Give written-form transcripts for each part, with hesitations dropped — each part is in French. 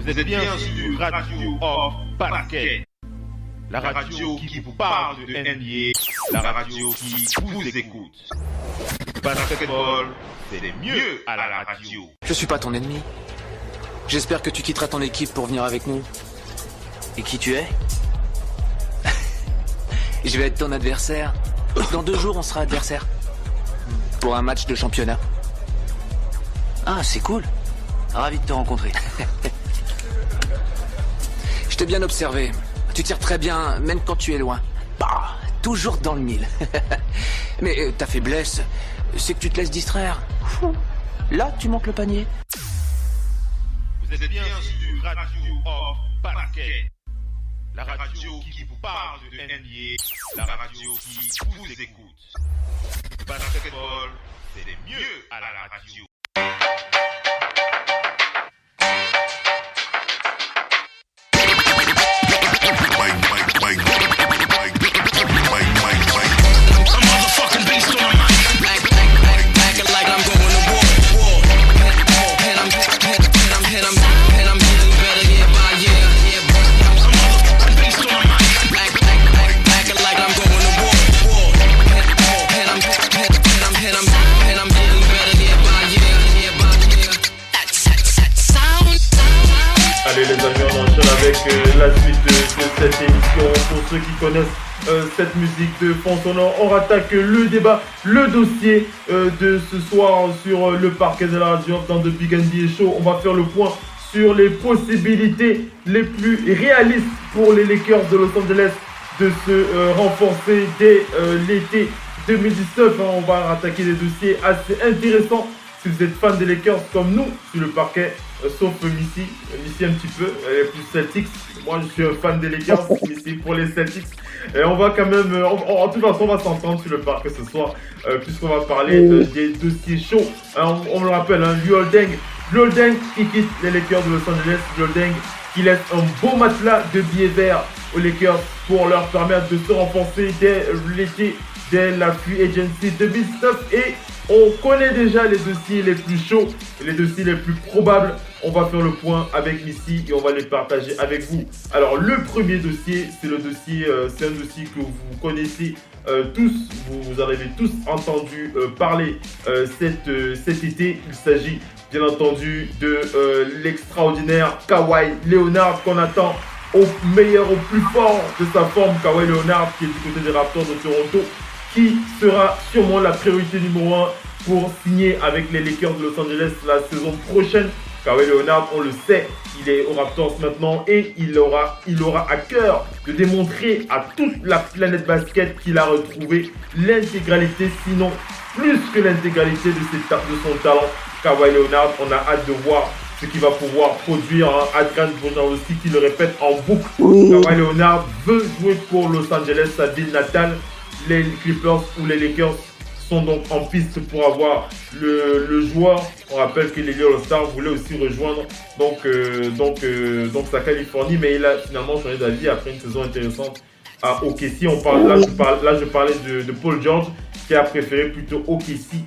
Vous êtes bien sur Radio Hors Parquet. La radio qui vous parle de NBA, la radio qui vous écoute. Basketball, c'est mieux à la radio. Je suis pas ton ennemi. J'espère que tu quitteras ton équipe pour venir avec nous. Et qui tu es? Je vais être ton adversaire. Dans 2 jours, on sera adversaire. Pour un match de championnat. Ah, c'est cool. Ravi de te rencontrer. Je t'ai bien observé. Tu tires très bien, même quand tu es loin. Bah, toujours dans le mille. Mais ta faiblesse, c'est que tu te laisses distraire. Là, tu manques le panier. Vous êtes bien sur Radio Hors Parquet. La radio qui vous parle de NBA, la radio qui vous écoute. Basketball, c'est mieux à la radio. Allez les amis, on enchaîne avec la suite de cette émission. Pour ceux qui connaissent cette musique de fond sonore, on rattaque le débat, le dossier de ce soir sur le parquet de la radio dans The Big NBA Show. On va faire le point sur les possibilités les plus réalistes pour les Lakers de Los Angeles de se renforcer dès l'été 2019. On va attaquer des dossiers assez intéressants. Si vous êtes fan des Lakers comme nous sur le parquet, sauf Missy un petit peu, elle est plus Celtics. Moi je suis un fan des Lakers, Missy pour les Celtics. Et on va quand même, en toute façon on va s'entendre sur le parquet ce soir, puisqu'on va parler des dossiers chauds. On le rappelle, Luol Deng qui quitte les Lakers de Los Angeles, Luol Deng qui laisse un beau matelas de billets verts aux Lakers pour leur permettre de se renforcer dès l'été, dès la free agency 2019. Et on connaît déjà les dossiers les plus chauds, les dossiers les plus probables. On va faire le point avec Missy et on va les partager avec vous. Alors le premier dossier, c'est un dossier que vous connaissez tous, vous en avez tous entendu parler cet été. Il s'agit bien entendu de l'extraordinaire Kawhi Leonard qu'on attend au meilleur, au plus fort de sa forme. Kawhi Leonard qui est du côté des Raptors de Toronto, qui sera sûrement la priorité numéro 1 pour signer avec les Lakers de Los Angeles la saison prochaine. Kawhi Leonard, on le sait, il est aux Raptors maintenant et il aura à cœur de démontrer à toute la planète basket qu'il a retrouvé l'intégralité, sinon plus que l'intégralité de son talent. Kawhi Leonard, on a hâte de voir ce qu'il va pouvoir produire. Adrian Wojnarowski qui le répète en boucle. Kawhi Leonard veut jouer pour Los Angeles, sa ville natale. Les Clippers ou les Lakers sont donc en piste pour avoir le joueur. On rappelle que les All-Stars voulaient aussi rejoindre sa Californie, mais il a finalement changé d'avis après une saison intéressante à OKC. Je parlais de Paul George qui a préféré plutôt OKC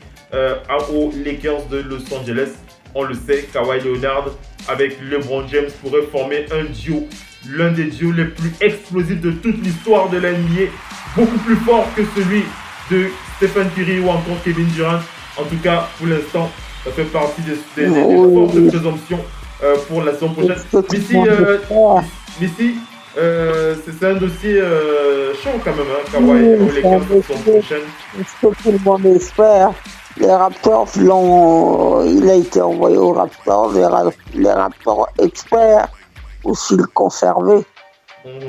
aux Lakers de Los Angeles. On le sait, Kawhi Leonard avec LeBron James pourrait former un duo, l'un des duos les plus explosifs de toute l'histoire de la NBA. Beaucoup plus fort que celui de Stephen Curry ou encore Kevin Durant. En tout cas, pour l'instant, ça fait partie des forces de présomption pour la saison prochaine. Missy, c'est un dossier chaud quand même, Kawhi pour les 15 la saison prochaine. Ce que tout le monde espère. Les Raptors, il a été envoyé aux Raptors. Les Raptors espèrent aussi le conserver.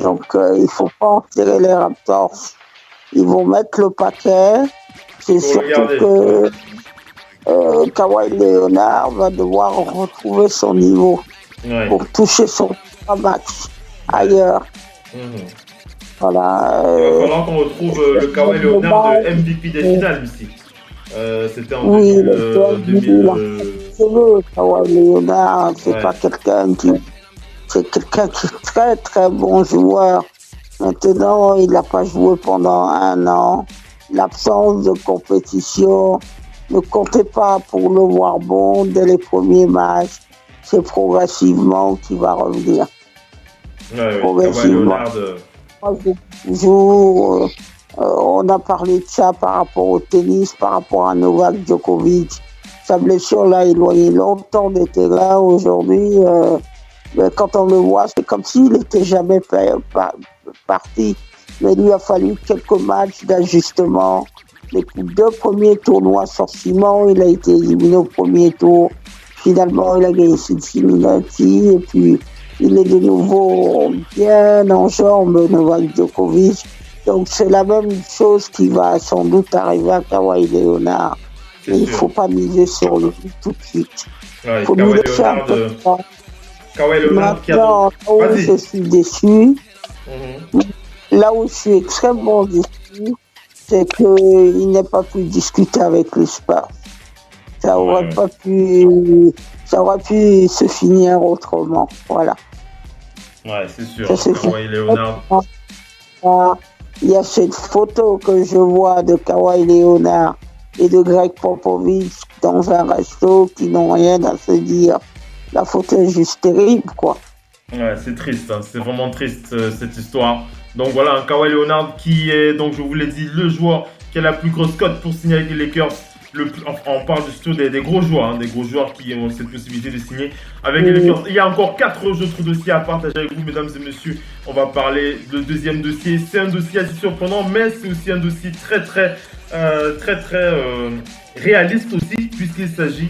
Donc, il ne faut pas en tirer les Raptors. Ils vont mettre le paquet. C'est surtout que Kawhi Leonard va devoir retrouver son niveau pour toucher son match ailleurs. Voilà. Il va falloir qu'on retrouve le Kawhi Leonard de MVP des finales ici. C'était en 2000. Kawhi Leonard, c'est pas quelqu'un qui... C'est quelqu'un qui est très très bon joueur. Maintenant, il n'a pas joué pendant 1 an. L'absence de compétition, ne comptez pas pour le voir bon dès les premiers matchs. c'est progressivement qu'il va revenir. Ouais, Progressivement. Moi, je dis toujours, on a parlé de ça par rapport au tennis, par rapport à Novak Djokovic. Sa blessure l'a éloigné longtemps des terrains. Aujourd'hui, quand on le voit, c'est comme s'il n'était jamais parti. Mais il lui a fallu quelques matchs d'ajustement. Les 2 premiers tournois sur ciment, il a été éliminé au premier tour. Finalement, il a gagné Cincinnati et puis il est de nouveau bien en jambes, Novak Djokovic. Donc c'est la même chose qui va sans doute arriver à Kawhi Leonard. Mais il ne faut pas miser sur lui tout de suite. Ouais, faut Kawhi miser un peu de temps. Kawhi Leonard qui a... Maintenant, là où je suis déçu, là où je suis extrêmement déçu, c'est qu'il n'ait pas pu discuter avec les Spurs. Ça aurait pu se finir autrement. Voilà. Ouais, c'est sûr. Kawhi Leonard. Il y a cette photo que je vois de Kawhi Leonard et de Greg Popovich dans un resto qui n'ont rien à se dire. La photo est juste terrible, quoi. Ouais, c'est triste. Hein. C'est vraiment triste, cette histoire. Donc voilà, Kawhi Leonard qui est, donc je vous l'ai dit, le joueur qui a la plus grosse cote pour signer avec les Lakers. On parle surtout des gros joueurs, des gros joueurs qui ont cette possibilité de signer avec les Lakers. Il y a encore 4 autres dossiers à partager avec vous, mesdames et messieurs. On va parler du deuxième dossier. C'est un dossier assez surprenant, mais c'est aussi un dossier très réaliste aussi, puisqu'il s'agit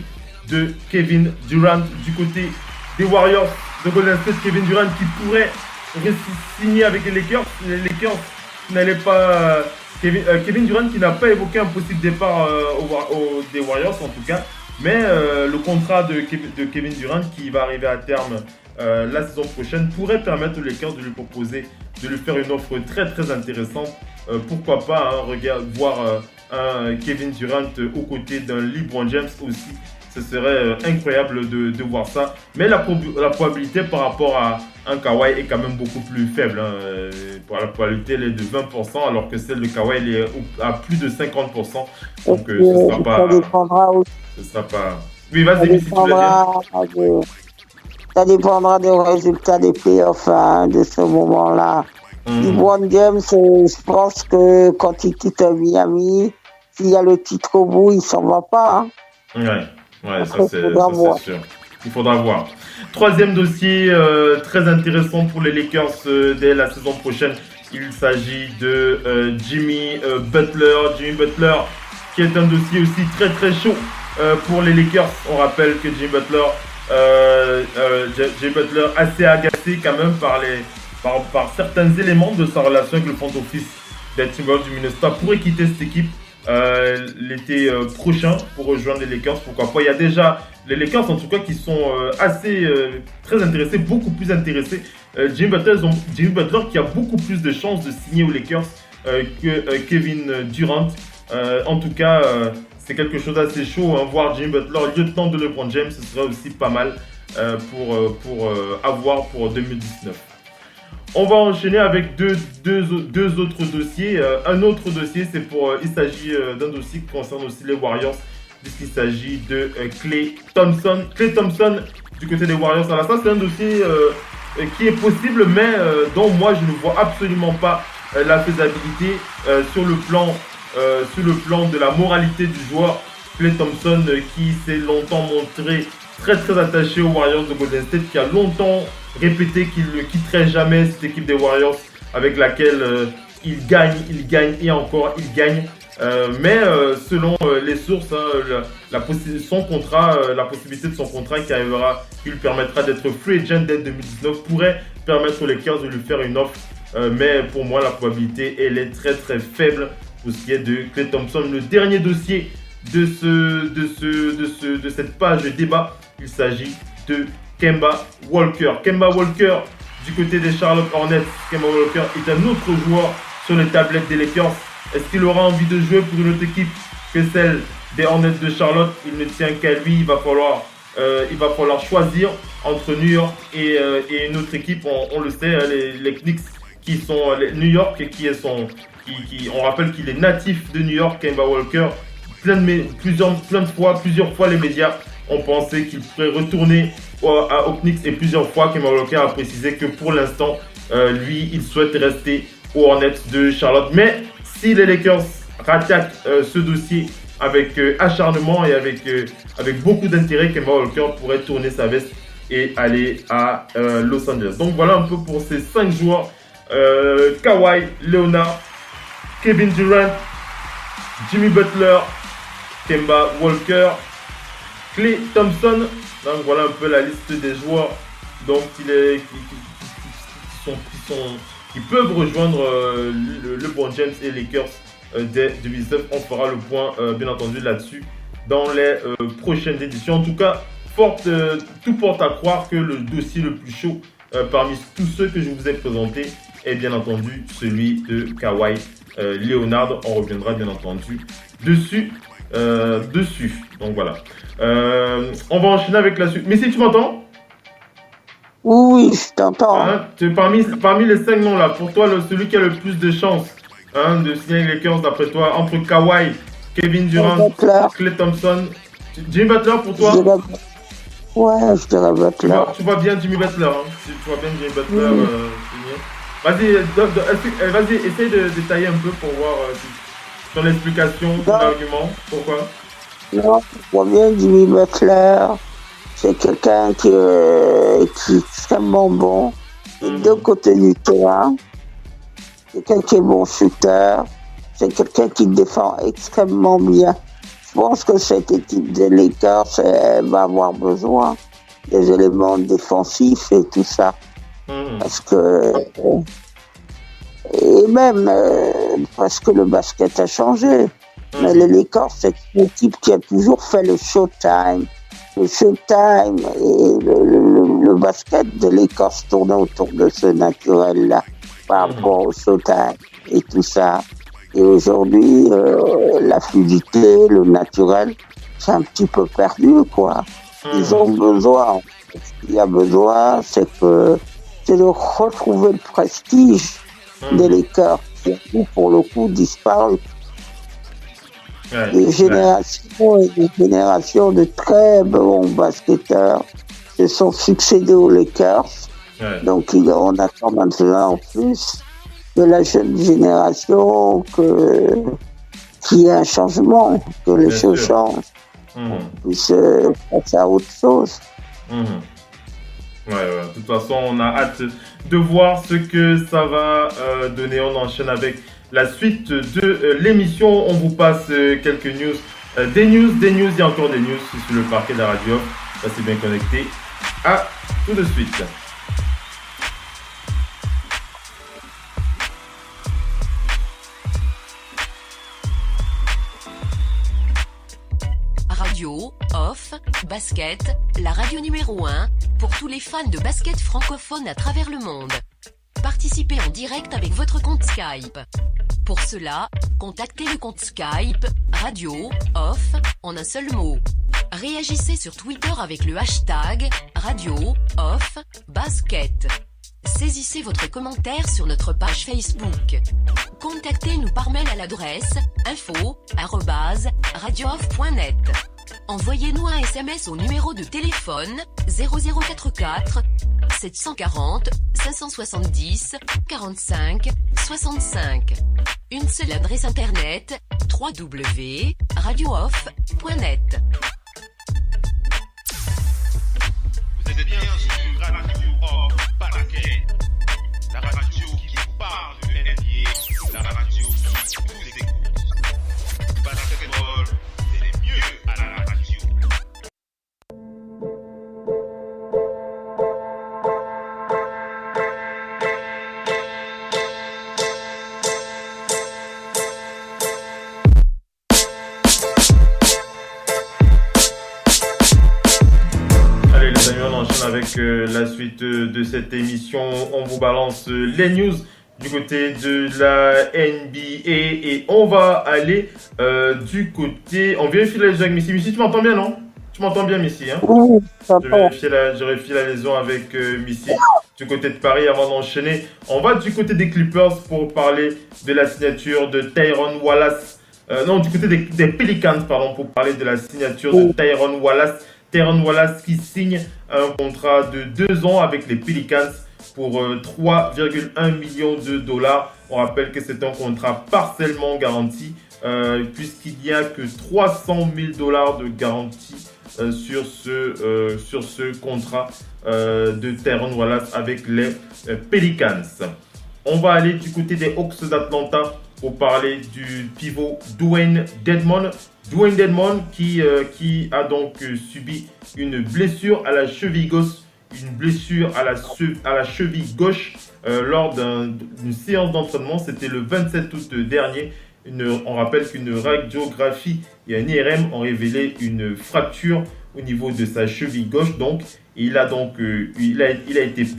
de Kevin Durant du côté des Warriors de Golden State. Kevin Durant qui pourrait signer avec les Lakers. Les Lakers n'allaient pas... Kevin Durant qui n'a pas évoqué un possible départ des Warriors en tout cas, mais le contrat de Kevin Durant qui va arriver à terme la saison prochaine pourrait permettre aux Lakers de lui proposer, de lui faire une offre très intéressante. Pourquoi pas voir un Kevin Durant aux côtés d'un LeBron James aussi. Ce serait incroyable de voir ça. Mais la probabilité par rapport à un Kawhi est quand même beaucoup plus faible. La probabilité elle est de 20%, alors que celle de Kawhi elle est à plus de 50%. Donc ce sera pas... Ce sera pas... Oui, vas-y, si tu veux dire. Ça dépendra des résultats des playoffs de ce moment-là. LeBron James, je pense que quand il quitte Miami, s'il y a le titre au bout, il s'en va pas. Ouais, ça c'est sûr. Il faudra voir. Troisième dossier très intéressant pour les Lakers dès la saison prochaine. Il s'agit de Jimmy Butler. Jimmy Butler qui est un dossier aussi très chaud pour les Lakers. On rappelle que Jimmy Butler assez agacé quand même par certains éléments de sa relation avec le front office des Timberwolves du Minnesota pourrait quitter cette équipe l'été prochain pour rejoindre les Lakers, pourquoi pas. Il y a déjà les Lakers en tout cas qui sont très intéressés, beaucoup plus intéressés. Jimmy Butler qui a beaucoup plus de chances de signer aux Lakers que Kevin Durant. En tout cas, c'est quelque chose d'assez chaud, voir Jimmy Butler lieutenant de LeBron James, ce serait aussi pas mal pour avoir pour 2019. On va enchaîner avec deux autres dossiers. Un autre dossier, il s'agit d'un dossier qui concerne aussi les Warriors, puisqu'il s'agit de Klay Thompson. Klay Thompson du côté des Warriors. Alors ça, c'est un dossier qui est possible, mais dont moi, je ne vois absolument pas la faisabilité sur le plan de la moralité du joueur. Klay Thompson qui s'est longtemps montré très attaché aux Warriors de Golden State, qui a longtemps répété qu'il ne quitterait jamais cette équipe des Warriors avec laquelle il gagne et encore il gagne. Mais selon les sources, la possibilité de son contrat qui lui permettra d'être free agent dès 2019 pourrait permettre aux Lakers de lui faire une offre. Mais pour moi, la probabilité elle est très faible pour ce qui est de Klay Thompson. Le dernier dossier de cette page de débat, il s'agit de Kemba Walker. Kemba Walker du côté des Charlotte Hornets. Kemba Walker est un autre joueur sur les tablettes des Lakers. Est-ce qu'il aura envie de jouer pour une autre équipe que celle des Hornets de Charlotte? Il ne tient qu'à lui. Il va falloir choisir entre New York et une autre équipe. On le sait, les Knicks qui sont New York et on rappelle qu'il est natif de New York. Kemba Walker, plusieurs fois les médias on pensait qu'il pourrait retourner aux Knicks et plusieurs fois Kemba Walker a précisé que pour l'instant, lui, il souhaite rester aux Hornets de Charlotte. Mais si les Lakers rattaquent ce dossier avec acharnement et avec beaucoup d'intérêt, Kemba Walker pourrait tourner sa veste et aller à Los Angeles. Donc voilà un peu pour ces 5 joueurs. Kawhi Leonard, Kevin Durant, Jimmy Butler, Kemba Walker, Klay Thompson. Donc voilà un peu la liste des joueurs donc, qui peuvent rejoindre LeBron James et les Lakers dès 2019. On fera le point bien entendu là-dessus dans les prochaines éditions. En tout cas, tout porte à croire que le dossier le plus chaud parmi tous ceux que je vous ai présentés est bien entendu celui de Kawhi Leonard. On reviendra bien entendu dessus. Donc voilà. On va enchaîner avec la suite. Mais si tu m'entends? Oui, je t'entends. Hein, parmi les 5 noms là, pour toi, celui qui a le plus de chances de signer les Lakers d'après toi, entre Kawhi, Kevin Durant, Klay Thompson, Jimmy Butler pour toi? Ouais, je dirais Butler. Tu vois bien Jimmy Butler, hein? Tu vois bien Jimmy Butler signer. Vas-y, essaye de détailler un peu pour voir ton explication, ton argument. Pourquoi? Non, je vois bien Jimmy Butler. C'est quelqu'un qui est extrêmement bon des deux côtés du terrain. C'est quelqu'un qui est bon shooter. C'est quelqu'un qui défend extrêmement bien. Je pense que cette équipe des Lakers va avoir besoin des éléments défensifs et tout ça. Parce que... Et même, parce que le basket a changé. Mais les Lakers, c'est une équipe qui a toujours fait le showtime. Le showtime et le basket des Lakers tournait autour de ce naturel-là, par rapport au showtime et tout ça. Et aujourd'hui, la fluidité, le naturel, c'est un petit peu perdu, quoi. Ils ont besoin. Ce qu'il y a besoin, c'est de retrouver le prestige des Lakers, qui ont pour le coup disparu. Des générations et des générations de très bons basketteurs se sont succédés aux Lakers. Donc on attend maintenant en plus de la jeune génération qu'il y ait un changement, que les choses changent. On puisse passer à autre chose. Ouais. De toute façon, on a hâte de voir ce que ça va donner. On enchaîne avec la suite de l'émission. On vous passe quelques news. Des news, il y a encore des news sur le parquet de la radio. Restez bien connectés. À tout de suite. Radio, off, basket, la radio numéro 1 pour tous les fans de basket francophone à travers le monde. Participez en direct avec votre compte Skype. Pour cela, contactez le compte Skype Radio Off en un seul mot. Réagissez sur Twitter avec le hashtag Radio Off Basket. Saisissez votre commentaire sur notre page Facebook. Contactez-nous par mail à l'adresse info@radiooff.net. Envoyez-nous un SMS au numéro de téléphone 0044 740 570 45 65. Une seule adresse internet www.radiooff.net. Vous êtes bien sur Radio Off Basket, la radio qui vous parle de NBA, la radio qui vous écoute. Basketball, c'est mieux à la radio. Avec la suite de cette émission, on vous balance les news du côté de la NBA et on va aller du côté... On vérifie la liaison avec Missy. Missy, tu m'entends bien, non? Tu m'entends bien, Missy, hein? Oui, je vérifie la liaison avec Missy du côté de Paris avant d'enchaîner. On va du côté des Clippers pour parler de la signature de Tyrone Wallace. Du côté des Pelicans, pardon, pour parler de la signature de Tyrone Wallace. Terron Wallace qui signe un contrat de 2 ans avec les Pelicans pour 3,1 millions de dollars. On rappelle que c'est un contrat partiellement garanti puisqu'il n'y a que 300 000 dollars de garantie sur ce contrat de Terron Wallace avec les Pelicans. On va aller du côté des Hawks d'Atlanta pour parler du pivot Dwayne Dedmon. Dwayne Dedmon qui a donc subi une blessure à la cheville gauche, lors d'une séance d'entraînement. C'était le 27 août dernier. On rappelle qu'une radiographie et un IRM ont révélé une fracture au niveau de sa cheville gauche. Donc,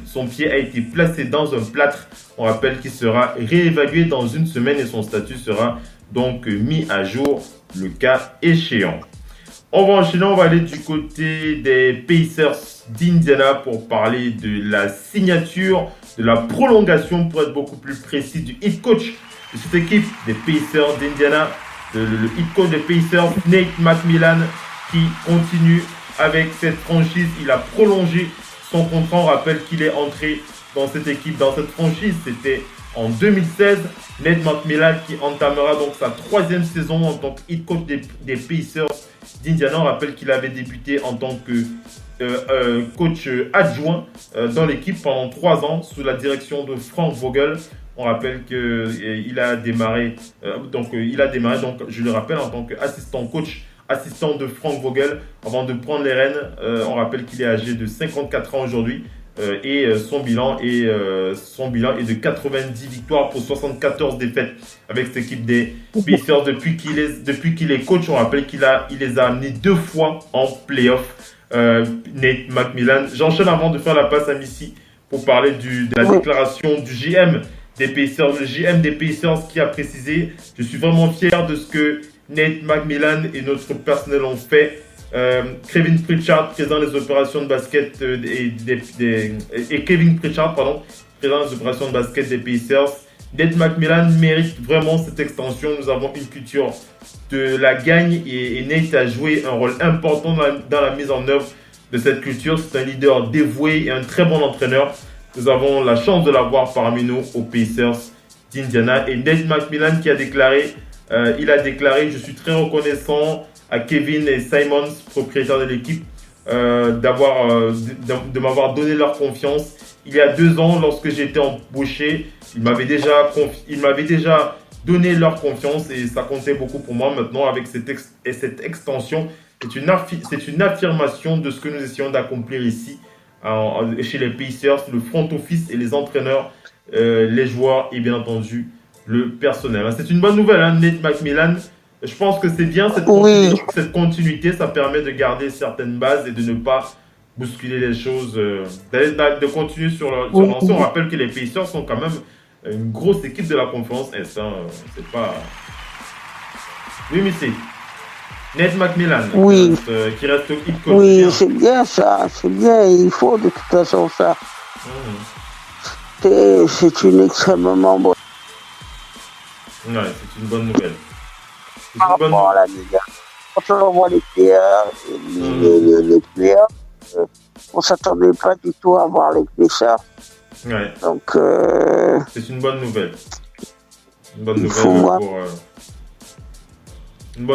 son pied a été placé dans un plâtre. On rappelle qu'il sera réévalué dans une semaine et son statut sera donc mis à jour le cas échéant. On va enchaîner, on va aller du côté des Pacers d'Indiana pour parler de la signature, de la prolongation, pour être beaucoup plus précis, du head coach de cette équipe des Pacers d'Indiana, le head coach des Pacers, Nate McMillan, qui continue avec cette franchise. Il a prolongé son contrat. On rappelle qu'il est entré dans cette équipe, dans cette franchise, c'était en 2016. Nate McMillan qui entamera donc sa 3e saison en tant que head coach des Pacers d'Indiana. On rappelle qu'il avait débuté en tant que coach adjoint dans l'équipe pendant 3 ans sous la direction de Frank Vogel. On rappelle qu'il a démarré, je le rappelle, en tant qu'assistant coach, assistant de Frank Vogel avant de prendre les rênes. On rappelle qu'il est âgé de 54 ans aujourd'hui. Et son bilan est de 90 victoires pour 74 défaites avec cette équipe des Pacers depuis qu'il est coach. On rappelle qu'il les a amenés 2 fois en playoff. Nate McMillan. J'enchaîne avant de faire la passe à Missy pour parler de la déclaration du GM des Pacers. Le GM des Pacers qui a précisé: je suis vraiment fier de ce que Nate McMillan et notre personnel ont fait. Kevin Pritchard, président des opérations de basket et Kevin Pritchard, président des opérations de basket des Pacers. Nate McMillan mérite vraiment cette extension. Nous avons une culture de la gagne et Nate a joué un rôle important dans la mise en œuvre de cette culture. C'est un leader dévoué et un très bon entraîneur. Nous avons la chance de l'avoir parmi nous aux Pacers d'Indiana. Et Nate McMillan qui a déclaré, je suis très reconnaissant à Kevin et Simons, propriétaires de l'équipe, de m'avoir donné leur confiance. Il y a 2 ans, lorsque j'étais embauché, ils m'avaient déjà donné leur confiance et ça comptait beaucoup pour moi. Maintenant, avec cette extension, c'est une affirmation de ce que nous essayons d'accomplir ici, chez les Pacers, le front office et les entraîneurs, les joueurs et bien entendu le personnel. C'est une bonne nouvelle, Nate McMillan. Je pense que c'est bien cette continuité, ça permet de garder certaines bases et de ne pas bousculer les choses, de continuer sur leur lancée. On rappelle que les Pacers sont quand même une grosse équipe de la conférence Est. C'est pas... Oui, mais c'est Nate McMillan qui reste hit coach. Oui, c'est bien ça, c'est bien, il faut de toute façon ça. C'est une extrêmement bonne. Ouais, c'est une bonne nouvelle. Par rapport à la Liga. Quand on voit les players, on s'attendait pas du tout à voir les Pacers. Ouais. Donc, c'est une bonne nouvelle. Une bonne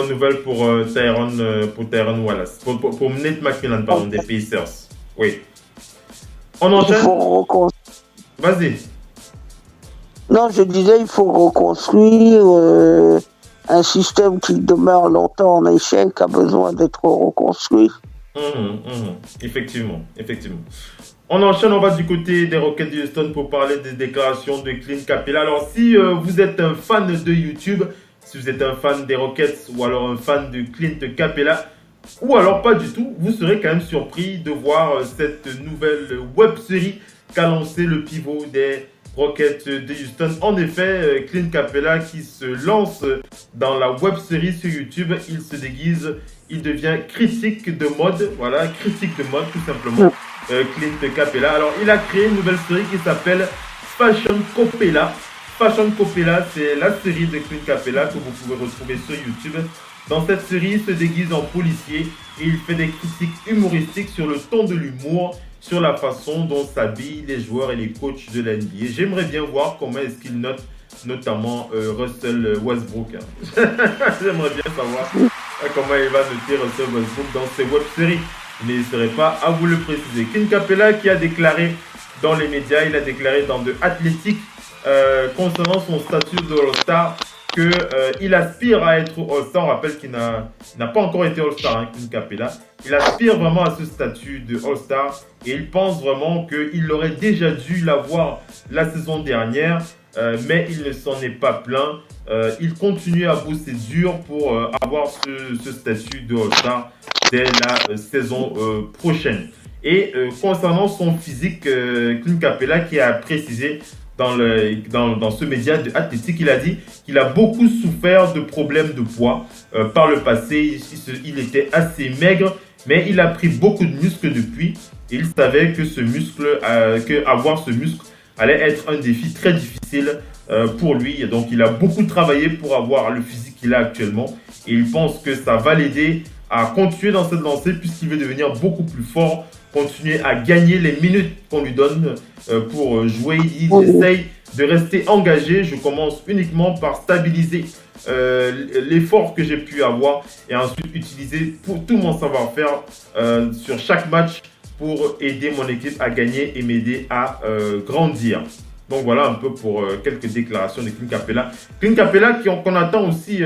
nouvelle pour Terron Wallace. Pour Nate McMillan, pardon, des Pacers. Oui. On enchaîne. Vas-y. Non, je disais, il faut reconstruire. Un système qui demeure longtemps en échec a besoin d'être reconstruit. Effectivement. On enchaîne, on va du côté des Rockets de Houston pour parler des déclarations de Clint Capela. Alors, si vous êtes un fan de YouTube, si vous êtes un fan des Rockets ou alors un fan de Clint Capela, ou alors pas du tout, vous serez quand même surpris de voir cette nouvelle web-série qu'a lancé le pivot des Rockets de Houston. En effet, Clint Capela qui se lance dans la web-série sur YouTube, il se déguise, il devient critique de mode, voilà, critique de mode tout simplement, Clint Capela. Alors, il a créé une nouvelle série qui s'appelle Fashion Copela. Fashion Copela, c'est la série de Clint Capela que vous pouvez retrouver sur YouTube. Dans cette série, il se déguise en policier et il fait des critiques humoristiques sur le ton de l'humour, sur la façon dont s'habillent les joueurs et les coachs de la NBA. J'aimerais bien voir comment est-ce qu'il note notamment Russell Westbrook. J'aimerais bien savoir comment il va noter Russell Westbrook dans ces web-séries. Je n'hésiterai pas à vous le préciser. Clint Capela qui a déclaré dans les médias, il a déclaré dans The Athletic concernant son statut de All-Star qu'il aspire à être All-Star. On rappelle qu'il n'a pas encore été All-Star, hein, Clint Capela. Il aspire vraiment à ce statut de All-Star et il pense vraiment qu'il aurait déjà dû l'avoir la saison dernière, mais il ne s'en est pas plaint. Il continue à bosser dur pour avoir ce statut de All-Star dès la saison prochaine. Et concernant son physique, Clint Capela qui a précisé dans ce média de Athletic, il a dit qu'il a beaucoup souffert de problèmes de poids. Par le passé, il était assez maigre, mais il a pris beaucoup de muscles depuis. Et il savait que avoir ce muscle allait être un défi très difficile pour lui. Et donc, il a beaucoup travaillé pour avoir le physique qu'il a actuellement. Et il pense que ça va l'aider à continuer dans cette lancée puisqu'il veut devenir beaucoup plus fort, continuer à gagner les minutes qu'on lui donne pour jouer. Il essaye de rester engagé. Je commence uniquement par stabiliser l'effort que j'ai pu avoir et ensuite utiliser tout mon savoir-faire sur chaque match pour aider mon équipe à gagner et m'aider à grandir. Donc voilà un peu pour quelques déclarations de Clint Capela. Clint Capela qu'on attend aussi,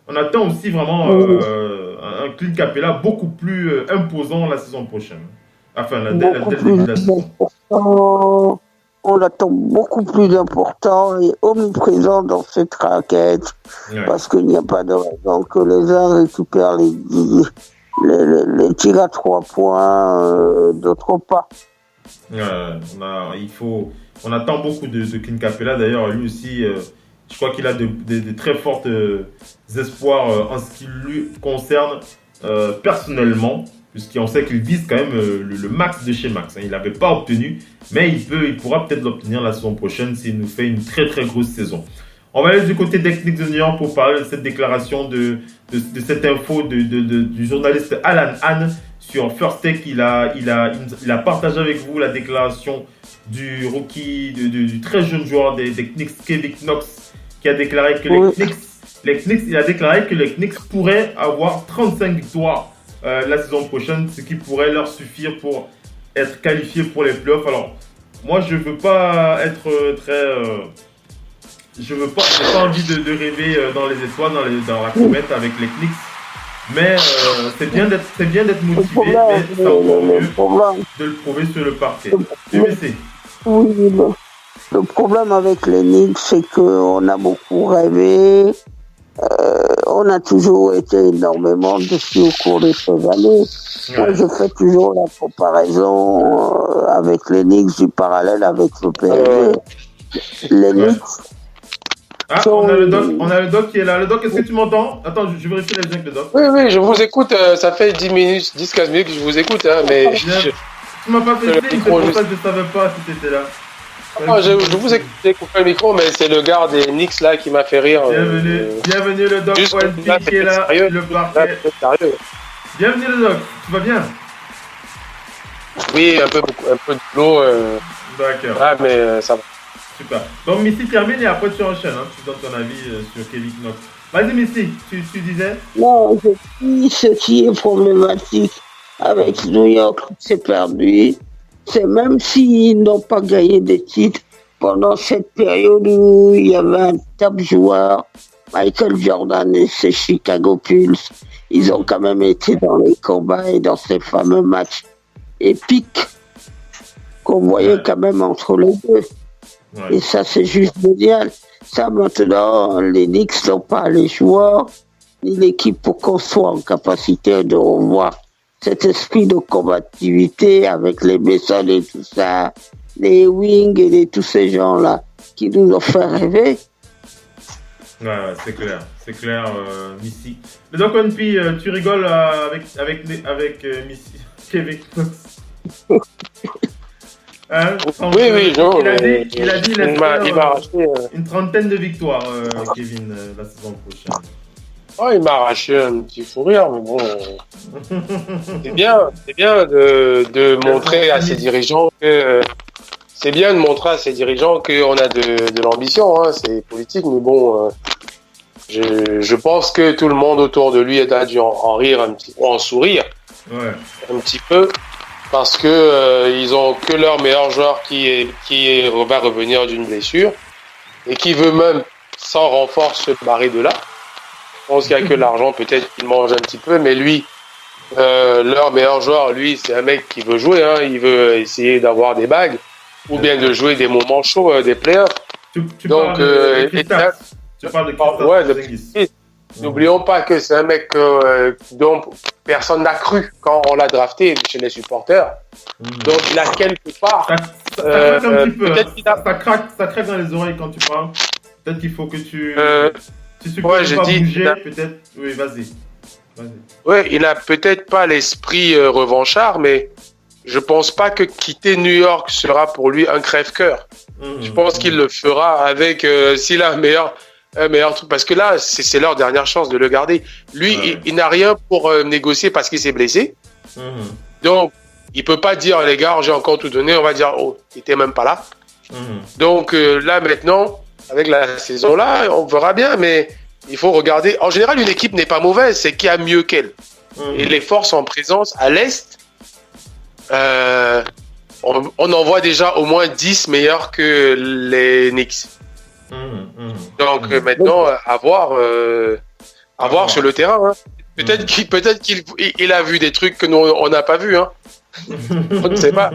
on attend aussi vraiment un Clint Capela beaucoup plus imposant la saison prochaine. Enfin, dès le début de la saison. On l'attend beaucoup plus important et omniprésent dans cette raquette, parce qu'il n'y a pas de raison que les uns récupèrent les tirs à 3 points, d'autres pas. On attend beaucoup de Clint Capela. D'ailleurs, lui aussi, je crois qu'il a de très forts espoirs en ce qui lui concerne personnellement, puisqu'on sait qu'il vise quand même le max de chez Max. Il n'avait pas obtenu, mais il pourra peut-être l'obtenir la saison prochaine s'il nous fait une très très grosse saison. On va aller du côté des Knicks de New York pour parler de cette déclaration, de cette info du journaliste Alan Hahn sur First Take. Il a partagé avec vous la déclaration du rookie, du très jeune joueur des Knicks, Kevin Knox, qui a déclaré que les Knicks pourraient avoir 35 victoires la saison prochaine, ce qui pourrait leur suffire pour être qualifiés pour les playoffs. Alors, moi, je veux pas être j'ai pas envie de rêver dans les étoiles, dans la comète avec les Knicks. Mais c'est bien d'être motivé, mais ça vaut mieux de le prouver sur le parquet. Oui, le problème avec les Knicks, c'est qu'on a beaucoup rêvé. On a toujours été énormément dessus au cours de ces années. Moi, je fais toujours la comparaison avec les Knicks, du parallèle avec le PSG. Les Knicks. On a le doc qui est là. Le doc, est-ce que tu m'entends? Attends, je vérifie les liens avec le doc. Oui, je vous écoute. Ça fait 10-15 minutes que je vous écoute. Mais tu m'as pas fait signe, c'est pour ça que je savais pas si tu étais là. Je vous ai coupé le micro, mais c'est le gars des Knicks là qui m'a fait rire. Bienvenue le doc ONP qui est là, le parquet. Bienvenue le doc, tu vas bien? Oui, un peu de boulot. D'accord. Ah, mais ça va. Super. Donc Missy termine et après tu enchaînes, hein. Tu donnes ton avis sur Kevin Knox. Vas-y Missy, tu disais? Non, je dis ce qui est problématique avec New York, c'est perdu. C'est même s'ils n'ont pas gagné de titres pendant cette période où il y avait un top joueur, Michael Jordan et ses Chicago Bulls, ils ont quand même été dans les combats et dans ces fameux matchs épiques qu'on voyait quand même entre les deux. Et ça, c'est juste génial. Ça, maintenant, les Knicks n'ont pas les joueurs ni l'équipe pour qu'on soit en capacité de revoir cet esprit de combativité avec les Mason et tout ça, les Wings et tous ces gens-là qui nous ont fait rêver. Ouais, c'est clair, Missy. Mais donc, Onpi, tu rigoles avec Missy, Kevin Knox. Hein, oui, non. Il a dit il m'a racheté une trentaine de victoires, Kevin, la saison prochaine. Oh, il m'a arraché un petit fou rire, mais bon. C'est bien de montrer à ses dirigeants que. C'est bien de montrer à ses dirigeants qu'on a de l'ambition, hein, c'est politique, mais bon. Je pense que tout le monde autour de lui a dû en rire un petit peu, en sourire. Ouais. Un petit peu. Parce que ils ont que leur meilleur joueur qui va revenir d'une blessure. Et qui veut même, sans renfort, se barrer de là. Je pense qu'il n'y a que l'argent, peut-être qu'il mange un petit peu, mais lui, leur meilleur joueur, lui, c'est un mec qui veut jouer, hein, il veut essayer d'avoir des bagues, ou bien de jouer des moments chauds, des playoffs. Tu Donc, parles de Kristaps. Tu parles de Kristaps ouais, Porzingis. N'oublions pas que c'est un mec dont personne n'a cru quand on l'a drafté chez les supporters. Donc, il a quelque part... Ça craque un petit peu. peut-être qu'il a... ça craque dans les oreilles quand tu parles. Peut-être qu'il faut que tu... si tu peux ouais, pas j'ai bouger, peut-être... Oui, vas-y. Ouais, il a peut-être pas l'esprit revanchard, mais je pense pas que quitter New York sera pour lui un crève-cœur. Je pense qu'il le fera avec... s'il a un meilleur truc, parce que là, c'est leur dernière chance de le garder. Lui, il n'a rien pour négocier parce qu'il s'est blessé. Donc, il peut pas dire, les gars, j'ai encore tout donné. On va dire, oh, il était même pas là. Donc, là, maintenant, avec la saison là, on verra bien, mais il faut regarder. En général, une équipe n'est pas mauvaise, c'est qu'il y a mieux qu'elle. Et les forces en présence à l'Est, on en voit déjà au moins 10 meilleurs que les Knicks. Donc maintenant, à voir sur le terrain. Hein. Peut-être qu'il a vu des trucs que nous on n'a pas vu. Hein. On ne sait pas.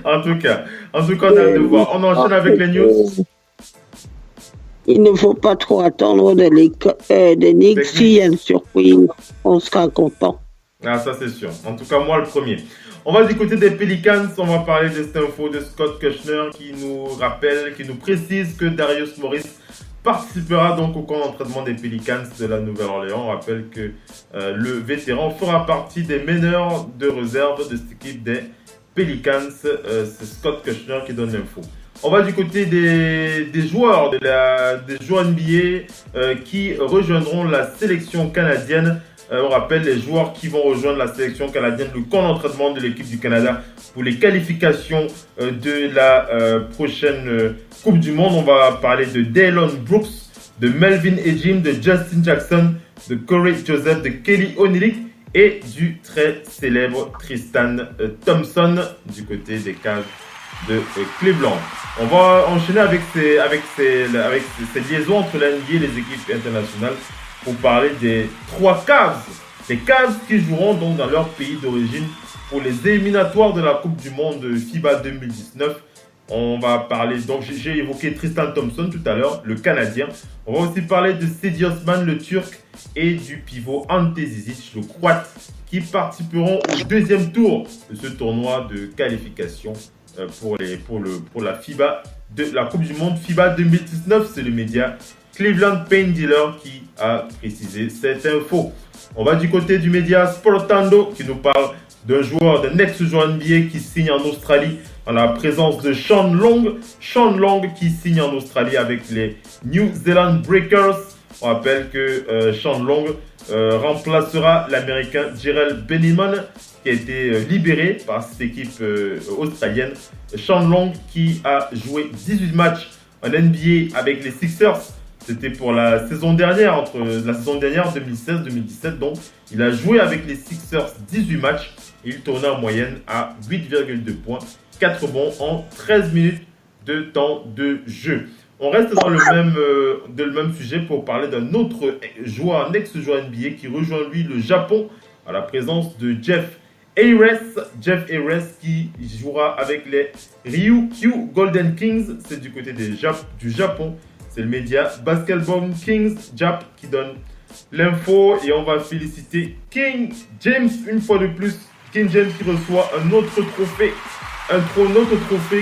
En tout cas, on a hâte de voir. On enchaîne avec les news. Il ne faut pas trop attendre des Knicks. S'il y a une surprise, on sera content. Ah, ça c'est sûr. En tout cas, moi le premier. On va du côté des Pelicans, on va parler de cette info de Scott Kushner qui nous rappelle, qui nous précise que Darius Morris participera donc au camp d'entraînement des Pelicans de la Nouvelle-Orléans. On rappelle que le vétéran fera partie des meneurs de réserve de cette équipe des Pelicans. C'est Scott Kushner qui donne l'info. On va du côté des joueurs, des joueurs NBA qui rejoindront la sélection canadienne. On rappelle les joueurs qui vont rejoindre la sélection canadienne, le camp d'entraînement de l'équipe du Canada pour les qualifications de la prochaine Coupe du Monde. On va parler de Dillon Brooks, de Melvin Ejim, de Justin Jackson, de Corey Joseph, de Kelly Olynyk et du très célèbre Tristan Thompson du côté des Cavs de Cleveland. On va enchaîner avec ces liaisons entre l'NBA et les équipes internationales pour parler des 3 Cavs. Les Cavs qui joueront donc dans leur pays d'origine pour les éliminatoires de la Coupe du Monde FIBA 2019. On va parler, donc j'ai évoqué Tristan Thompson tout à l'heure, le Canadien. On va aussi parler de Cedi Osman, le Turc, et du pivot Ante Zizic, le Croate, qui participeront au deuxième tour de ce tournoi de qualification pour la FIBA, la Coupe du Monde FIBA 2019. C'est le média Cleveland Pain Dealer qui a précisé cette info. On va du côté du média Sportando qui nous parle d'un ex-joueur NBA qui signe en Australie en la présence de Sean Long. Sean Long qui signe en Australie avec les New Zealand Breakers. On rappelle que Sean Long remplacera l'Américain Jarrell Benjamin qui a été libéré par cette équipe australienne. Sean Long qui a joué 18 matchs en NBA avec les Sixers. C'était pour la saison dernière, entre la saison dernière 2016-2017. Donc, il a joué avec les Sixers 18 matchs et il tournait en moyenne à 8,2 points, 4 bons en 13 minutes de temps de jeu. On reste dans le même sujet pour parler d'un autre joueur, un ex-joueur NBA qui rejoint lui le Japon à la présence de Jeff Ayres. Jeff Ayres qui jouera avec les Ryukyu Golden Kings. C'est du côté du Japon. C'est le média Basketball Kings Jap qui donne l'info et on va féliciter King James une fois de plus. King James qui reçoit un autre trophée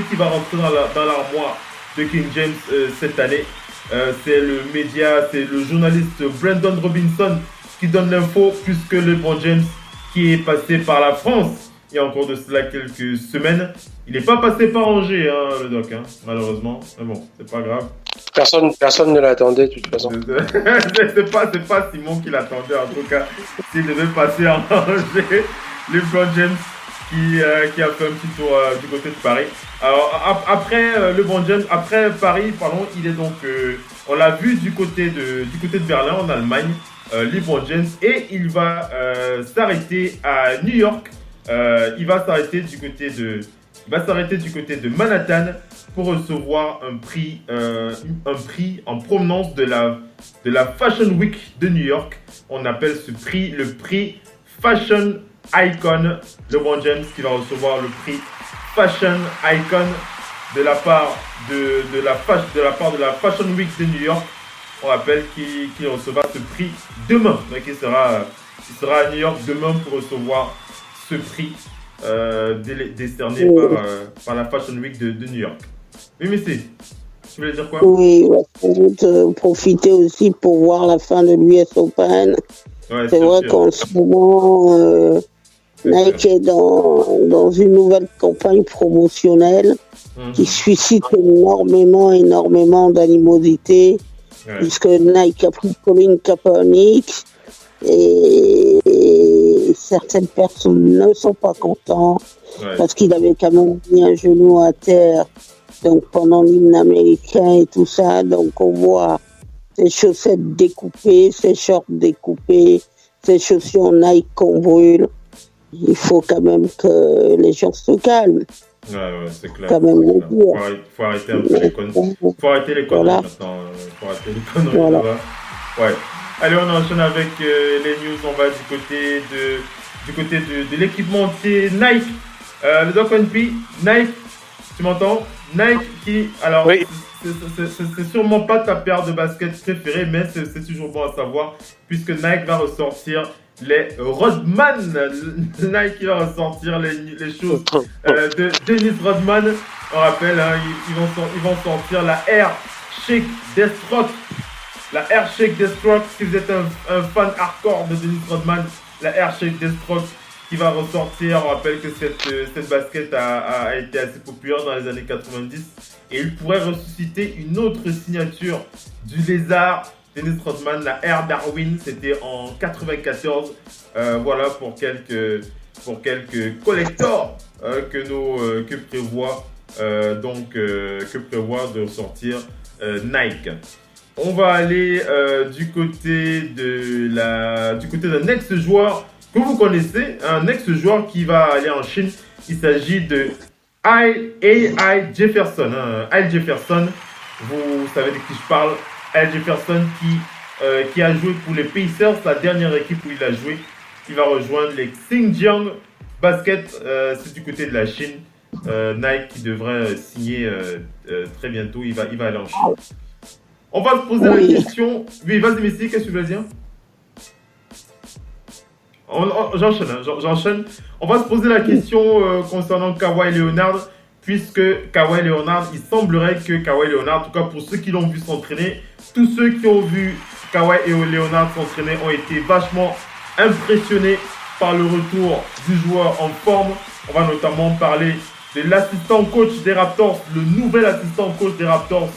qui va rentrer dans l'armoire de King James cette année. C'est le journaliste Brandon Robinson qui donne l'info puisque LeBron James qui est passé par la France il y a encore de cela quelques semaines. Il n'est pas passé par Angers, le doc, malheureusement. Mais bon, c'est pas grave. Personne ne l'attendait de toute façon. c'est pas Simon qui l'attendait en tout cas. S'il devait passer en danger, LeBron James qui a fait un petit tour du côté de Paris. Alors après LeBron James, après Paris, pardon, il est donc, on l'a vu du côté de Berlin en Allemagne, LeBron James, et il va s'arrêter à New York. Il va s'arrêter du côté de Manhattan pour recevoir un prix en provenance de la Fashion Week de New York. On appelle ce prix le prix Fashion Icon. LeBron James qui va recevoir le prix Fashion Icon de la part de la Fashion Week de New York. On rappelle qu'il recevra ce prix demain. Donc il sera à New York demain pour recevoir ce prix décerné par la Fashion Week de New York. Oui, mais tu voulais dire quoi? Oui, on va sans doute profiter aussi pour voir la fin de l'US Open. Ouais, c'est vrai qu'en ce moment, Nike est dans une nouvelle campagne promotionnelle qui suscite énormément d'animosité, puisque Nike a pris Colin Kaepernick et certaines personnes ne sont pas contentes parce qu'il avait quand même mis un genou à terre. Donc pendant l'hymne américain et tout ça, donc on voit ses chaussettes découpées, ses shorts découpés, ses chaussures Nike qu'on brûle. Il faut quand même que les gens se calment. Ouais, c'est clair. Quand même le dire. Faut arrêter un peu les conneries. Faut arrêter les conneries maintenant. Faut arrêter les conneries. Voilà. Ouais. Allez, on enchaîne avec les news. On va du côté de l'équipementier Nike. Le Doc NP, Nike, tu m'entends? Nike qui, alors, oui. C'est sûrement pas ta paire de baskets préférée, mais c'est toujours bon à savoir, puisque Nike va ressortir les Rodman. Nike va ressortir les choses de Dennis Rodman. On rappelle, ils vont sortir la Air Shake Deathstroke. La Air Shake Deathstroke, si vous êtes un fan hardcore de Dennis Rodman, la Air Shake Deathstroke qui va ressortir. On rappelle que cette basket a été assez populaire dans les années 90 et il pourrait ressusciter une autre signature du lézard Dennis Rodman, la Air Darwin. C'était en 94. Voilà pour quelques collectors que prévoit de sortir Nike. On va aller du côté d'un ex-joueur que vous connaissez, un ex-joueur qui va aller en Chine. Il s'agit de Al Jefferson. Al Jefferson, vous savez de qui je parle. Al Jefferson qui a joué pour les Pacers, la dernière équipe où il a joué. Il va rejoindre les Xinjiang Basket, c'est du côté de la Chine. Nike qui devrait signer très bientôt. Il va aller en Chine. On va se poser la question. Oui, vas-y, Messi, qu'est-ce que tu veux dire? J'enchaîne. On va se poser la question concernant Kawhi Leonard, puisque Kawhi Leonard, il semblerait que Kawhi Leonard, en tout cas pour ceux qui l'ont vu s'entraîner, tous ceux qui ont vu Kawhi et Leonard s'entraîner ont été vachement impressionnés par le retour du joueur en forme. On va notamment parler de l'assistant coach des Raptors, le nouvel assistant coach des Raptors,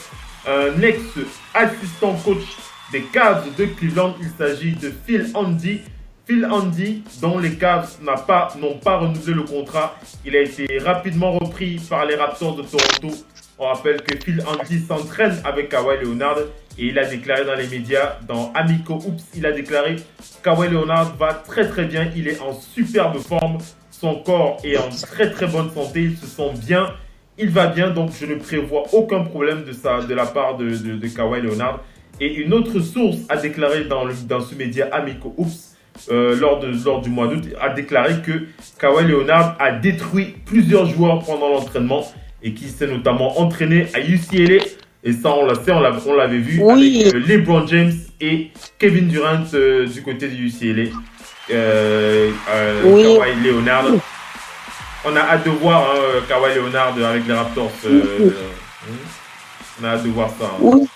un ex-assistant coach des Cavs de Cleveland. Il s'agit de Phil Handy. Phil Handy, dont les Cavs n'ont pas renouvelé le contrat. Il a été rapidement repris par les Raptors de Toronto. On rappelle que Phil Handy s'entraîne avec Kawhi Leonard et il a déclaré dans les médias, dans Amico Oops, il a déclaré « Kawhi Leonard va très très bien, il est en superbe forme, son corps est en très très bonne santé, il se sent bien, il va bien, donc je ne prévois aucun problème de la part de Kawhi Leonard. » Et une autre source a déclaré dans ce média Amico Oops, lors du mois d'août, a déclaré que Kawhi Leonard a détruit plusieurs joueurs pendant l'entraînement et qui s'est notamment entraîné à UCLA. Et ça, on l'avait vu avec LeBron James et Kevin Durant du côté de UCLA. Kawhi Leonard. On a hâte de voir Kawhi Leonard avec les Raptors. On a hâte de voir ça. Oui.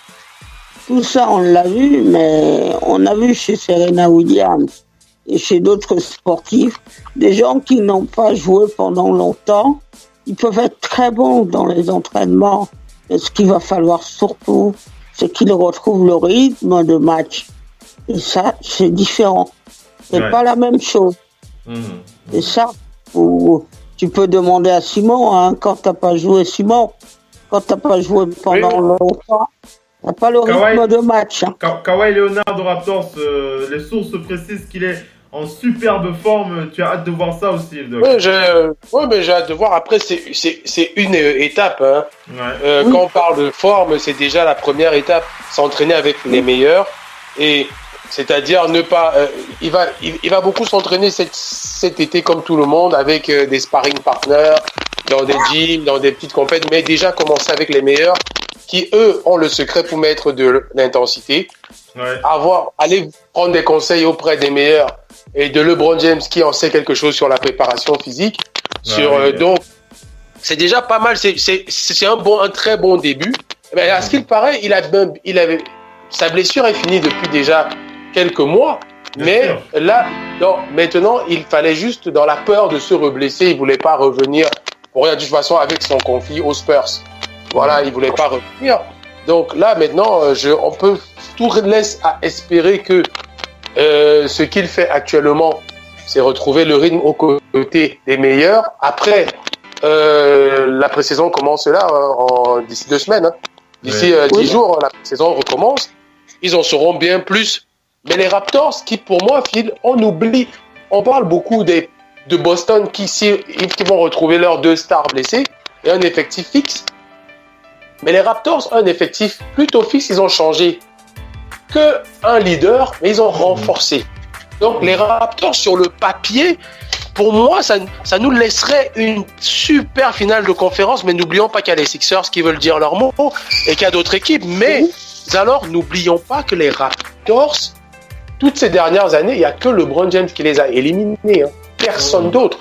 Tout ça, on l'a vu, mais on a vu chez Serena Williams et chez d'autres sportifs, des gens qui n'ont pas joué pendant longtemps, ils peuvent être très bons dans les entraînements. Mais ce qu'il va falloir surtout, c'est qu'il retrouve le rythme de match. Et ça, c'est différent. C'est pas la même chose. Et ça, tu peux demander à Simon, hein, quand t'as pas joué Simon, quand t'as pas joué pendant longtemps, t'as pas le rythme de match. Hein. Kawhi Leonard de Raptors, les sources précisent qu'il est en superbe forme. Tu as hâte de voir ça aussi, Doc. Oui, mais j'ai hâte de voir. Après, c'est une étape. Hein. Quand on parle de forme, c'est déjà la première étape. S'entraîner avec les meilleurs. Et c'est-à-dire ne pas. Il va beaucoup s'entraîner cet été comme tout le monde avec des sparring partners dans des gyms, dans des petites compètes, mais déjà commencer avec les meilleurs qui eux ont le secret pour mettre de l'intensité. Aller prendre des conseils auprès des meilleurs et de LeBron James qui en sait quelque chose sur la préparation physique. Donc c'est déjà pas mal. C'est un très bon début. Mais à ce qu'il paraît, sa blessure est finie depuis déjà quelques mois, mais là, maintenant, il fallait juste, dans la peur de se reblesser, il voulait pas revenir pour rien de toute façon avec son conflit aux Spurs. Voilà, il voulait pas revenir. Donc là, maintenant, on peut tout laisse à espérer que ce qu'il fait actuellement, c'est retrouver le rythme aux côtés des meilleurs. Après, la pré-saison commence là, d'ici 2 semaines. Hein. D'ici 10 jours, la saison recommence. Ils en sauront bien plus. Mais les Raptors, qui pour moi, Phil, on parle beaucoup de Boston qui vont retrouver leurs 2 stars blessés et un effectif fixe. Mais les Raptors, un effectif plutôt fixe, ils ont changé qu'un leader, mais ils ont renforcé. Donc les Raptors, sur le papier, pour moi, ça nous laisserait une super finale de conférence, mais n'oublions pas qu'il y a les Sixers qui veulent dire leur mot et qu'il y a d'autres équipes. Mais alors, n'oublions pas que les Raptors, toutes ces dernières années, il n'y a que LeBron James qui les a éliminés. Hein. Personne d'autre.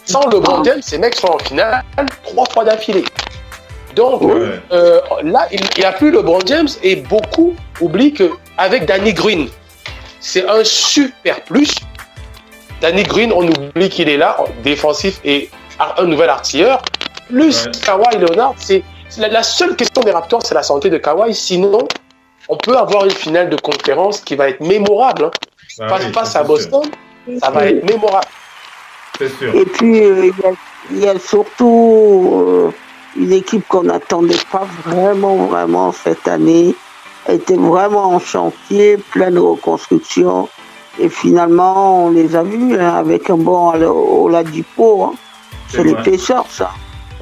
Sans LeBron James, ces mecs sont en finale 3 fois d'affilée. Donc là, il n'y a plus LeBron James et beaucoup oublient qu'avec Danny Green, c'est un super plus. Danny Green, on oublie qu'il est là, défensif et un nouvel artilleur. Plus Kawhi Leonard, c'est la seule question des Raptors, c'est la santé de Kawhi. Sinon, on peut avoir une finale de conférence qui va être mémorable. Hein. Face à Boston, ça va être mémorable. C'est sûr. Et puis, il y a surtout une équipe qu'on n'attendait pas vraiment cette année. Elle était vraiment en chantier, pleine de reconstruction. Et finalement, on les a vus hein, avec un bon Oladipo. Hein. C'est les Pacers, ça.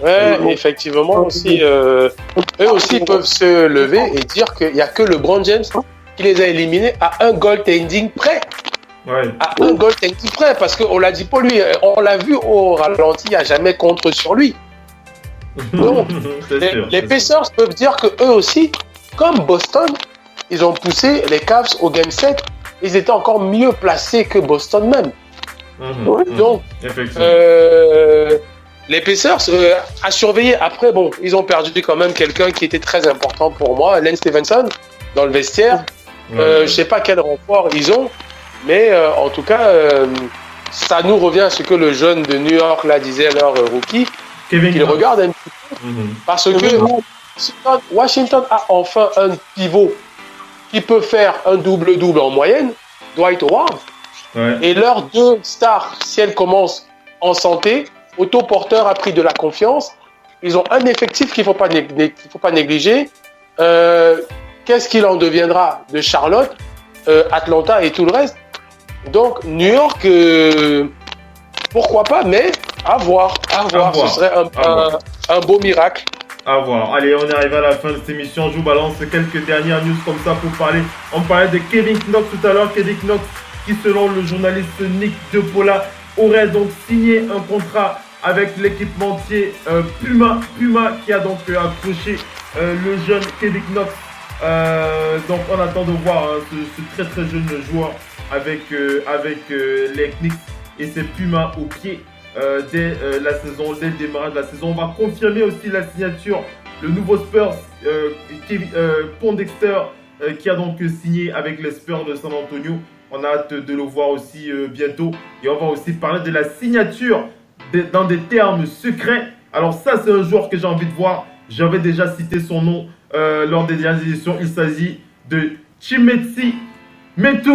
Ouais, effectivement aussi. Eux aussi peuvent se lever et dire qu'il n'y a que LeBron James qui les a éliminés à un goaltending près. À un goaltending près, parce qu'on l'a dit pour lui, on l'a vu au ralenti, il n'y a jamais contre sur lui. Donc, les Pacers peuvent dire que eux aussi, comme Boston, ils ont poussé les Cavs au Game 7, ils étaient encore mieux placés que Boston même. Donc, les Pacers, à surveiller. Après, bon, ils ont perdu quand même quelqu'un qui était très important pour moi, Lance Stevenson, dans le vestiaire. Je ne sais pas quel renfort ils ont, mais en tout cas, ça nous revient à ce que le jeune de New York là disait, leur rookie, qu'il regarde un petit peu. Parce que Washington a enfin un pivot qui peut faire un double-double en moyenne, Dwight Howard. Et leurs 2 stars, si elles commencent en santé, Otto Porter a pris de la confiance. Ils ont un effectif qu'il ne faut pas négliger. Qu'est-ce qu'il en deviendra de Charlotte, Atlanta et tout le reste? Donc, New York, pourquoi pas, mais à voir. Ce serait un beau miracle. À voir. Allez, on arrive à la fin de cette émission. Je vous balance quelques dernières news comme ça pour parler. On parlait de Kevin Knox tout à l'heure. Kevin Knox qui, selon le journaliste Nick DePaula, aurait donc signé un contrat avec l'équipementier Puma qui a donc approché le jeune Kevin Knox. Donc on attend de voir hein, ce très jeune joueur avec les Knicks et ses Puma au pied dès le démarrage de la saison. On va confirmer aussi la signature, le nouveau Spurs, Pondexter qui a donc signé avec les Spurs de San Antonio. On a hâte de le voir aussi bientôt. Et on va aussi parler de la signature dans des termes secrets. Alors ça, c'est un joueur que j'ai envie de voir. J'avais déjà cité son nom lors des dernières éditions. Il s'agit de Chimezie Metu.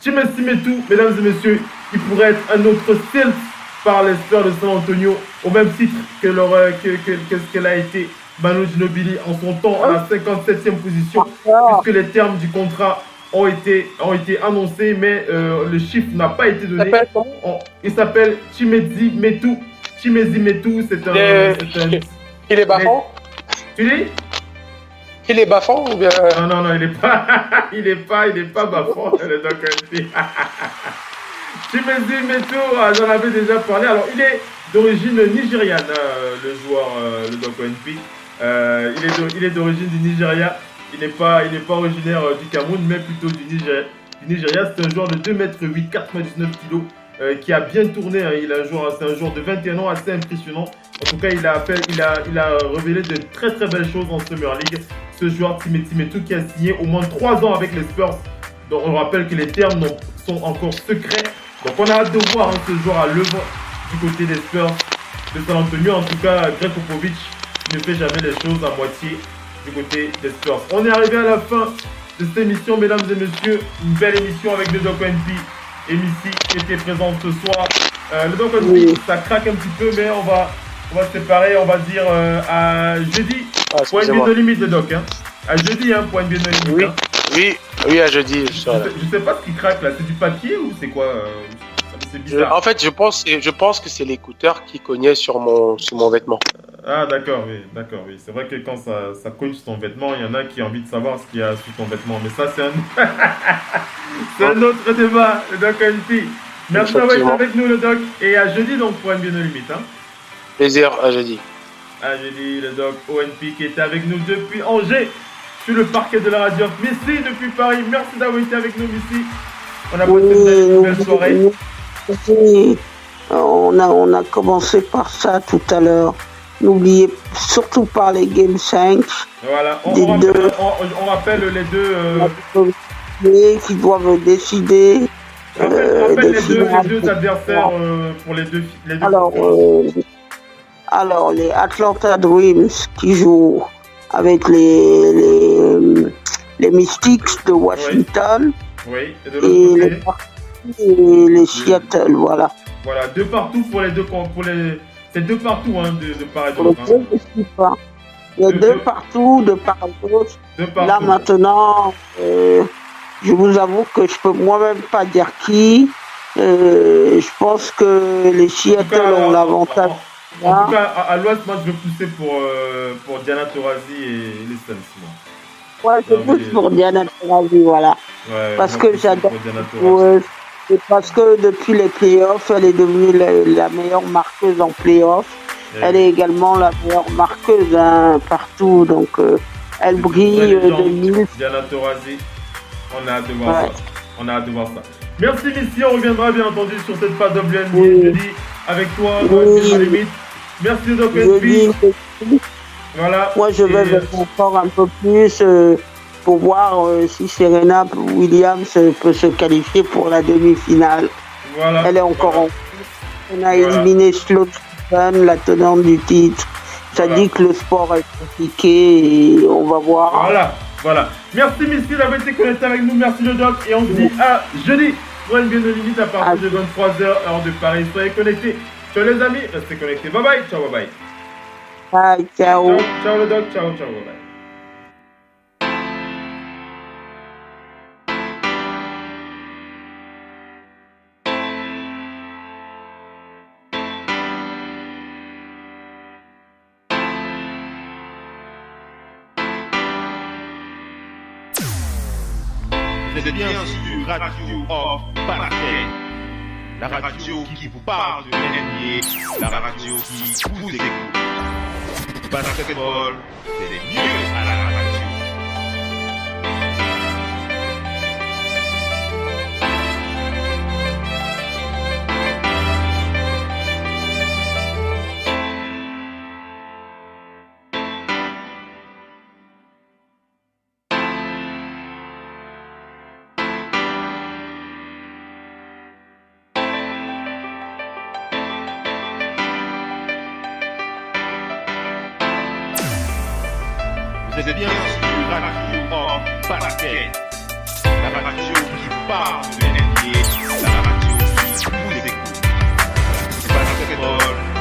Chimezie Metu, mesdames et messieurs, qui pourrait être un autre Celtics par les Spurs de San Antonio, au même titre que ce qu'elle a été Manu Ginobili en son temps à la 57e position, puisque les termes du contrat ont été annoncés, mais le chiffre n'a pas été donné. Il s'appelle Chimezie Metu. Chimezie Metu, c'est un... Il est baffant? Tu dis? Il est baffant ou bien... Non, il est pas... il est pas baffant, le Doc NP. Chimezie Metu, j'en avais déjà parlé. Alors, il est d'origine nigériane, le joueur, le Doc NP. Il est d'origine du Nigeria. Il n'est pas originaire du Cameroun, mais plutôt du Nigeria. C'est un joueur de 2m8, 99 kg, qui a bien tourné. Hein. C'est un joueur de 21 ans, assez impressionnant. En tout cas, il a révélé de très très belles choses en Summer League. Ce joueur Chimezie Metu qui a signé au moins 3 ans avec les Spurs. Donc on rappelle que les termes sont encore secrets. Donc on a hâte de voir ce joueur à l'œuvre du côté des Spurs de San Antonio. En tout cas, Greg Popovich ne fait jamais les choses à moitié du côté des Spurs. On est arrivé à la fin de cette émission, mesdames et messieurs. Une belle émission avec le Doc NP et Missy qui était présente ce soir. Le Doc NP, ça craque un petit peu, mais on va se séparer, on va dire à jeudi. Point de vue de limite, le Doc. Hein. À jeudi, point de vue de limite. Oui, hein. oui, à jeudi. Je sais pas ce qui craque là, c'est du papier ou c'est quoi c'est bizarre. En fait, je pense que c'est l'écouteur qui cognait sur mon vêtement. Ah d'accord, oui. C'est vrai que quand ça cogne sur ton vêtement, il y en a qui ont envie de savoir ce qu'il y a sous ton vêtement. Mais ça, c'est un autre débat, le Doc NP. Merci d'avoir été avec nous, le Doc. Et à jeudi, donc, pour NBA No Limit. Hein. Plaisir, à jeudi. À jeudi, le Doc ONP qui était avec nous depuis Angers, sur le parquet de la radio. Missy, depuis Paris. Merci d'avoir été avec nous, Missy. On a passé une belle soirée. On a commencé par ça tout à l'heure. N'oubliez surtout pas les Game 5. Voilà, on rappelle les deux qui doivent décider. Rappelle les deux adversaires pour les deux. Alors, les Atlanta Dreams qui jouent avec les Mystics de Washington. Oui. Et de l'autre côté, les Seattle, voilà. Voilà, 2 partout pour les deux. C'est 2 partout de part et d'autre. Il y a 2 partout, de part et d'autre. Là maintenant, je vous avoue que je peux moi-même pas dire qui. Je pense que les Seattle ont l'avantage. En tout cas, à l'ouest, moi je vais pousser pour Diana Taurasi et les Suns. Ouais, je pousse pour Diana Taurasi, voilà. Ouais, parce que j'adore. Et parce que depuis les playoffs, elle est devenue la meilleure marqueuse en playoffs. Elle est également la meilleure marqueuse partout, donc elle brille de mille. Diana Taurasi, on a hâte de voir ça. Merci Missy, on reviendra bien entendu sur cette page WNBA jeudi avec toi, limite. Merci Doc NP. Voilà. Moi je vais encore un peu plus pour voir si Serena Williams peut se qualifier pour la demi-finale. Voilà. Elle est encore en cours. On a éliminé Sloane, la tenante du titre. Ça dit que le sport est compliqué et on va voir. Voilà. Merci Missy d'avoir été connecté avec nous. Merci le Doc. Et on se dit à jeudi pour une No Limit à partir de 23h, heure de Paris. Soyez connectés. Ciao les amis, restez connectés. Bye bye. Ciao, bye bye. Bye, ciao. Ciao le Doc. Ciao, bye bye. Vous êtes bien sur Radio Off Basket, la radio qui vous parle de NBA, la radio qui vous écoute. Basketball, c'est les mieux à la radio. Vous êtes bien sur Radio Hop Basket, la radio qui parle de NBA, la radio qui vous écoute. Basketball